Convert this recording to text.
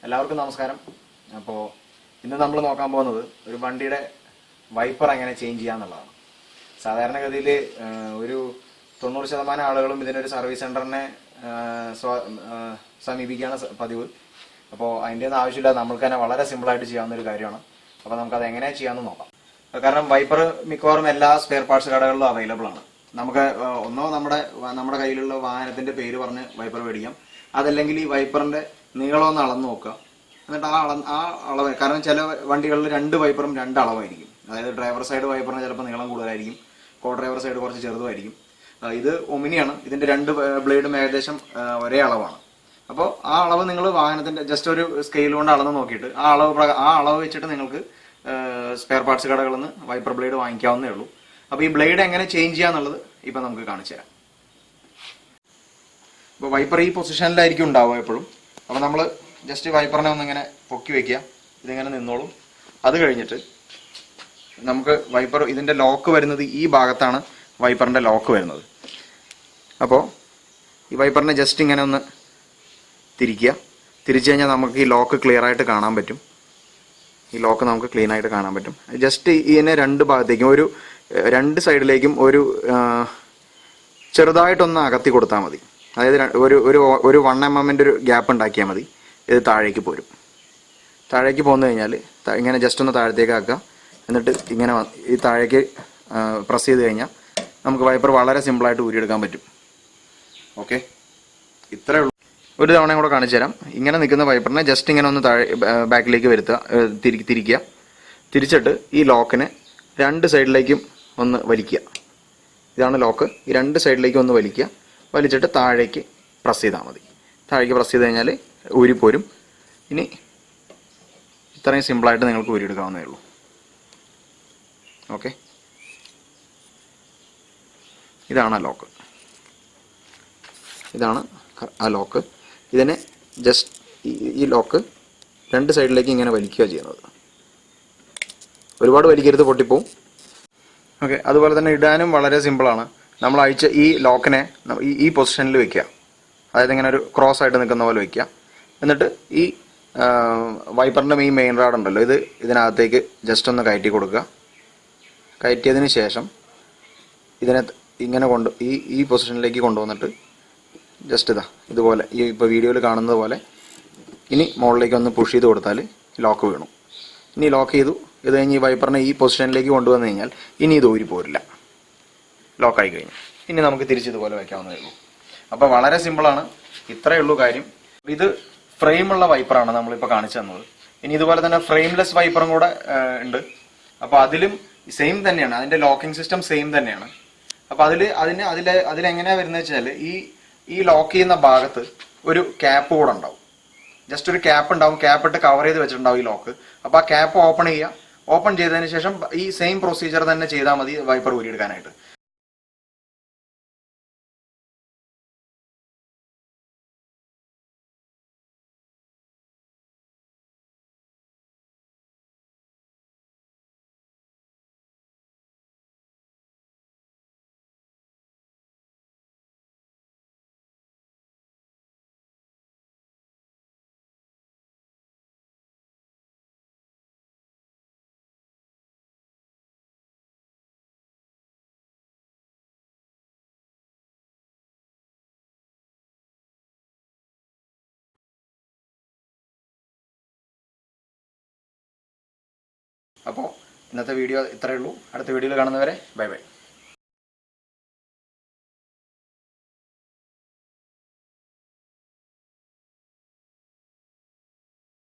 എല്ലാവർക്കും നമസ്കാരം. അപ്പോൾ ഇന്ന് നമ്മൾ നോക്കാൻ പോകുന്നത് ഒരു വണ്ടിയുടെ വൈപ്പർ എങ്ങനെ ചേഞ്ച് ചെയ്യാന്നുള്ളതാണ്. സാധാരണഗതിയിൽ ഒരു 90% ആളുകളും ഇതിനൊരു സർവീസ് സെന്ററിനെ സമീപിക്കുകയാണ് പതിവ്. അപ്പോൾ അതിൻ്റെ ഒന്നും ആവശ്യമില്ല, നമ്മൾക്ക് തന്നെ വളരെ സിമ്പിളായിട്ട് ചെയ്യാവുന്ന ഒരു കാര്യമാണ്. അപ്പോൾ നമുക്കത് എങ്ങനെ ചെയ്യാമെന്ന് നോക്കാം. കാരണം വൈപ്പർ മിക്കവാറും എല്ലാ സ്പെയർ പാർട്സ് കടകളിലും അവൈലബിൾ ആണ്. നമുക്ക് ഒന്നോ നമ്മുടെ കയ്യിലുള്ള വാഹനത്തിന്റെ പേര് പറഞ്ഞ് വൈപ്പർ മേടിക്കാം, അതല്ലെങ്കിൽ ഈ വൈപ്പറിന്റെ നീളം ഒന്ന് അളന്ന് നോക്കുക. എന്നിട്ട് ആ അളവ്, കാരണം ചില വണ്ടികളിൽ രണ്ട് വൈപ്പറും രണ്ട് അളവായിരിക്കും. അതായത് ഡ്രൈവർ സൈഡ് വൈപ്പറിന് ചിലപ്പോൾ നീളം കൂടുതലായിരിക്കും, കോ ഡ്രൈവർ സൈഡ് കുറച്ച് ചെറുതുമായിരിക്കും. ഇത് ഒമിനിയാണ്, ഇതിന്റെ രണ്ട് ബ്ലേഡും ഏകദേശം ഒരേ അളവാണ്. അപ്പോൾ ആ അളവ് നിങ്ങൾ വാഹനത്തിന്റെ ജസ്റ്റ് ഒരു സ്കെയിൽ കൊണ്ട് അളന്ന് നോക്കിയിട്ട് ആ അളവ് വെച്ചിട്ട് നിങ്ങൾക്ക് സ്പെയർ പാർട്സ് കടകളിൽ നിന്ന് വൈപ്പർ ബ്ലേഡ് വാങ്ങിക്കാവുന്നേ ഉള്ളൂ. അപ്പോൾ ഈ ബ്ലേഡ് എങ്ങനെ ചേഞ്ച് ചെയ്യാന്നുള്ളത് ഇപ്പം നമുക്ക് കാണിച്ചു തരാം. ഇപ്പോൾ വൈപ്പർ ഈ പൊസിഷനിലായിരിക്കും ഉണ്ടാവുക എപ്പോഴും. അപ്പോൾ നമ്മൾ ജസ്റ്റ് വൈപ്പറിനെ ഒന്നിങ്ങനെ പൊക്കി വെക്കുക, ഇതിങ്ങനെ നിന്നോളും. അത് കഴിഞ്ഞിട്ട് നമുക്ക് വൈപ്പർ, ഇതിൻ്റെ ലോക്ക് വരുന്നത് ഈ ഭാഗത്താണ് വൈപ്പറിൻ്റെ ലോക്ക് വരുന്നത്. അപ്പോൾ ഈ വൈപ്പറിനെ ജസ്റ്റ് ഇങ്ങനെ ഒന്ന് തിരിക്കുക. തിരിച്ചു കഴിഞ്ഞാൽ നമുക്ക് ഈ ലോക്ക് ക്ലിയർ ആയിട്ട് കാണാൻ പറ്റും. ഈ ലോക്ക് നമുക്ക് ക്ലീൻ ആയിട്ട് കാണാൻ പറ്റും. ജസ്റ്റ് ഇതിനെ രണ്ട് ഭാഗത്തേക്കും, രണ്ട് സൈഡിലേക്കും ചെറുതായിട്ടൊന്ന് അകത്തി കൊടുത്താൽ മതി. അതായത് ഒരു 1 mm ഒരു ഗ്യാപ്പ് ഉണ്ടാക്കിയാൽ മതി. ഇത് താഴേക്ക് പോരും. താഴേക്ക് പോന്നു കഴിഞ്ഞാൽ ഇങ്ങനെ ജസ്റ്റ് ഒന്ന് താഴത്തേക്ക് ആക്കുക. എന്നിട്ട് ഇങ്ങനെ ഈ താഴേക്ക് പ്രസ് ചെയ്ത് കഴിഞ്ഞാൽ നമുക്ക് വൈപ്പർ വളരെ സിമ്പിളായിട്ട് ഊരിയെടുക്കാൻ പറ്റും. ഓക്കെ, ഇത്രയേ ഉള്ളൂ. ഒരു തവണ കൂടെ കാണിച്ചു തരാം. ഇങ്ങനെ നിൽക്കുന്ന വൈപ്പറിനെ ജസ്റ്റ് ഇങ്ങനെ ഒന്ന് ബാക്കിലേക്ക് തിരിക്കുക. തിരിച്ചിട്ട് ഈ ലോക്കിനെ രണ്ട് സൈഡിലേക്കും ഒന്ന് വലിക്കുക. ഇതാണ് ലോക്ക്. ഈ രണ്ട് സൈഡിലേക്കും ഒന്ന് വലിക്കുക. വലിച്ചിട്ട് താഴേക്ക് പ്രസ് ചെയ്താൽ മതി. താഴേക്ക് പ്രസ് ചെയ്ത് കഴിഞ്ഞാൽ ഊരിപ്പോരും. ഇനി ഇത്രയും സിമ്പിളായിട്ട് നിങ്ങൾക്ക് ഊരിയെടുക്കാവുന്നേ ഉള്ളൂ. ഓക്കെ, ഇതാണ് ആ ലോക്ക്. ഇതാണ് ആ ലോക്ക്. ഇതിനെ ജസ്റ്റ് ഈ ലോക്ക് രണ്ട് സൈഡിലേക്ക് ഇങ്ങനെ വലിക്കുക ചെയ്യുന്നത്. ഒരുപാട് വലിക്കരുത്, പൊട്ടിപ്പോവും. ഓക്കെ, അതുപോലെ തന്നെ ഇടാനും വളരെ സിമ്പിളാണ്. നമ്മൾ അയച്ച ഈ ലോക്കിനെ ഈ പൊസിഷനിൽ വെക്കുക. അതായത് ഇങ്ങനെ ഒരു ക്രോസ് ആയിട്ട് നിൽക്കുന്ന പോലെ വെക്കുക. എന്നിട്ട് ഈ വൈപ്പറിൻ്റെ ഈ മെയിൻ റാഡ് ഉണ്ടല്ലോ, ഇതിനകത്തേക്ക് ജസ്റ്റ് ഒന്ന് കയറ്റി കൊടുക്കുക. കയറ്റിയതിന് ശേഷം ഇതിനെ ഇങ്ങനെ ഈ പൊസിഷനിലേക്ക് കൊണ്ടുവന്നിട്ട് ജസ്റ്റ് ഇതുപോലെ ഇപ്പോൾ വീഡിയോയിൽ കാണുന്നത് പോലെ ഇനി മുകളിലേക്ക് ഒന്ന് പുഷ് ചെയ്ത് കൊടുത്താൽ ലോക്ക് വീണു. ഇനി ലോക്ക് ചെയ്തു. ഇത് കഴിഞ്ഞ് ഈ വൈപ്പറിനെ ഈ പൊസിഷനിലേക്ക് കൊണ്ടുവന്നു കഴിഞ്ഞാൽ ഇനി ഇത് ഊരി പോരില്ല, ലോക്കായി കഴിഞ്ഞു. ഇനി നമുക്ക് തിരിച്ചിതുപോലെ വയ്ക്കാവുന്നതേ ഉള്ളൂ. അപ്പോൾ വളരെ സിമ്പിളാണ്. ഇത്രയേ ഉള്ളൂ കാര്യം. ഇത് ഫ്രെയിമുള്ള വൈപ്പറാണ് നമ്മളിപ്പോൾ കാണിച്ചു തന്നത്. ഇനി ഇതുപോലെ തന്നെ ഫ്രെയിംലെസ് വൈപ്പറും കൂടെ ഉണ്ട്. അപ്പോൾ അതിലും സെയിം തന്നെയാണ്, അതിൻ്റെ ലോക്കിംഗ് സിസ്റ്റം സെയിം തന്നെയാണ്. അപ്പോൾ അതിലെങ്ങനെയാണ് വരുന്നത് വെച്ചാൽ ഈ ലോക്ക് ചെയ്യുന്ന ഭാഗത്ത് ഒരു ക്യാപ്പ് കൂടെ ഉണ്ടാവും. ജസ്റ്റ് ഒരു ക്യാപ്പ് ഉണ്ടാവും, ക്യാപ്പ് ഇട്ട് കവർ ചെയ്ത് വെച്ചിട്ടുണ്ടാവും ഈ ലോക്ക്. അപ്പോൾ ആ ക്യാപ്പ് ഓപ്പൺ ചെയ്യുക. ഓപ്പൺ ചെയ്തതിന് ശേഷം ഈ സെയിം പ്രൊസീജിയർ തന്നെ ചെയ്താൽ മതി വൈപ്പർ ഊരിയെടുക്കാനായിട്ട്. അപ്പോൾ ഇന്നത്തെ വീഡിയോ ഇത്രയേ ഉള്ളൂ. അടുത്ത വീഡിയോയിൽ കാണുന്നവരെ ബൈ ബൈ.